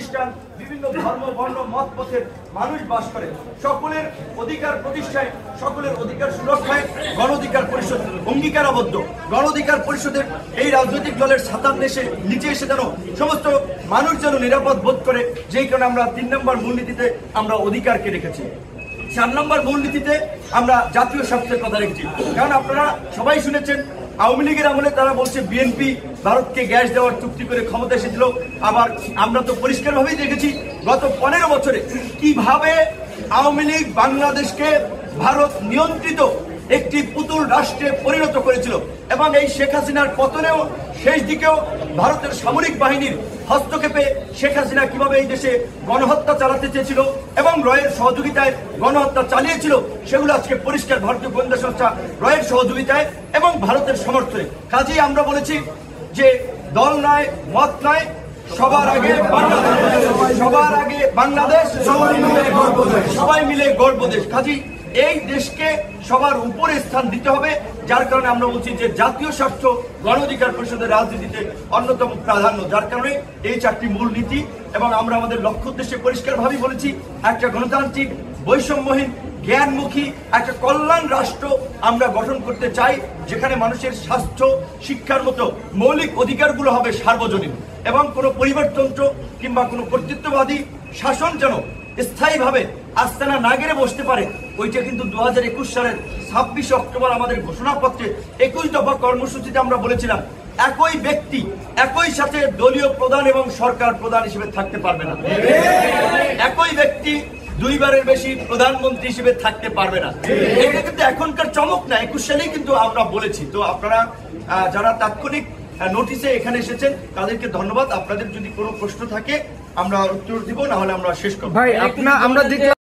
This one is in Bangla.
খ্রিস্টান বিভিন্ন ধর্ম বর্ণ মত পথের মানুষ বাস করে। সকলের অধিকার প্রতিষ্ঠায়, সকলের অধিকার সুরক্ষায় গণ অধিকার পরিষদ অঙ্গীকারাবদ্ধ। গণ অধিকার পরিষদের এই রাজনৈতিক দলের ছাতার নিচে এসে যেন সমস্ত মানুষ যেন নিরাপদ বোধ করে, যেই কারণে আমরা 3 নম্বর মূলনীতিতে আমরা অধিকারকে রেখেছি। 4 নম্বর মূলনীতিতে আমরা জাতীয় স্বার্থের কথা রেখেছি। কারণ আপনারা সবাই শুনেছেন আওয়ামী লীগের আমলে তারা বলছে বিএনপি ভারতকে গ্যাস দেওয়ার চুক্তি করে ক্ষমতা এসেছিল। আবার আমরা তো পরিষ্কারভাবেই দেখেছি গত 15 বছরে কিভাবে আওয়ামী লীগ বাংলাদেশকে ভারত নিয়ন্ত্রিত একটি পুতুল রাষ্ট্রে পরিণত করেছিল। এবং এই শেখ হাসিনার পতনেও শেষ দিকেও ভারতের সামরিক বাহিনীর হস্তক্ষেপে শেখ হাসিনা কিভাবে এই দেশে গণহত্যা চালাতে চেয়েছিল এবং রয়ের সহযোগিতায় গণহত্যা চালিয়েছিল, সেগুলো আজকে পরিষ্কার ভারতীয় গোয়েন্দা সংস্থা রয়ের সহযোগিতায় এবং ভারতের সমর্থনে। কাজেই আমরা বলেছি যে দল নয়, মত নয়, সবার আগে বাংলাদেশ, সবার আগে বাংলাদেশ, সবাই মিলে গর্ব দেশ। কাজেই এই দেশকে সবার উপরে স্থান দিতে হবে, যার কারণে আমরা বলছি যে জাতীয় স্বার্থ গণ অধিকার পরিষদের রাজনীতিতে অন্যতম প্রাধান্য। যার কারণে এই 4টি মূল নীতি এবং আমরা আমাদের লক্ষ্য উদ্দেশ্যে পরিষ্কারভাবেই বলেছি, একটা গণতান্ত্রিক বৈষম্যহীন জ্ঞানমুখী একটা কল্যাণ রাষ্ট্র আমরা গঠন করতে চাই, যেখানে মানুষের স্বাস্থ্য শিক্ষার মতো মৌলিক অধিকারগুলো হবে সার্বজনীন এবং কোনো পরিবারতন্ত্র কিংবা কোনো কর্তৃত্ববাদী শাসন যেন স্থায়ীভাবে আস্তানা না গেড়ে বসতে পারে। ওইটা কিন্তু 2021 সালের 26 অক্টোবর আমাদের ঘোষণাপত্রে 21 দফা কর্মসূচিতে আমরা বলেছিলাম একই ব্যক্তি একই সাথে দলীয় প্রধান এবং সরকার প্রধান হিসেবে থাকতে পারবে না। একই ব্যক্তি 2 বারের বেশি প্রধানমন্ত্রী হিসেবে থাকতে পারবে না। এটা কিন্তু এখনকার চমক না, 21 সালেই কিন্তু আমরা বলেছি। তো আপনারা যারা তাৎক্ষণিক নোটিশে এখানে এসেছেন তাদেরকে ধন্যবাদ। আপনাদের যদি কোনো প্রশ্ন থাকে আমরা উত্তর দিব, না হলে আমরা শেষ করব। ভাই আমরা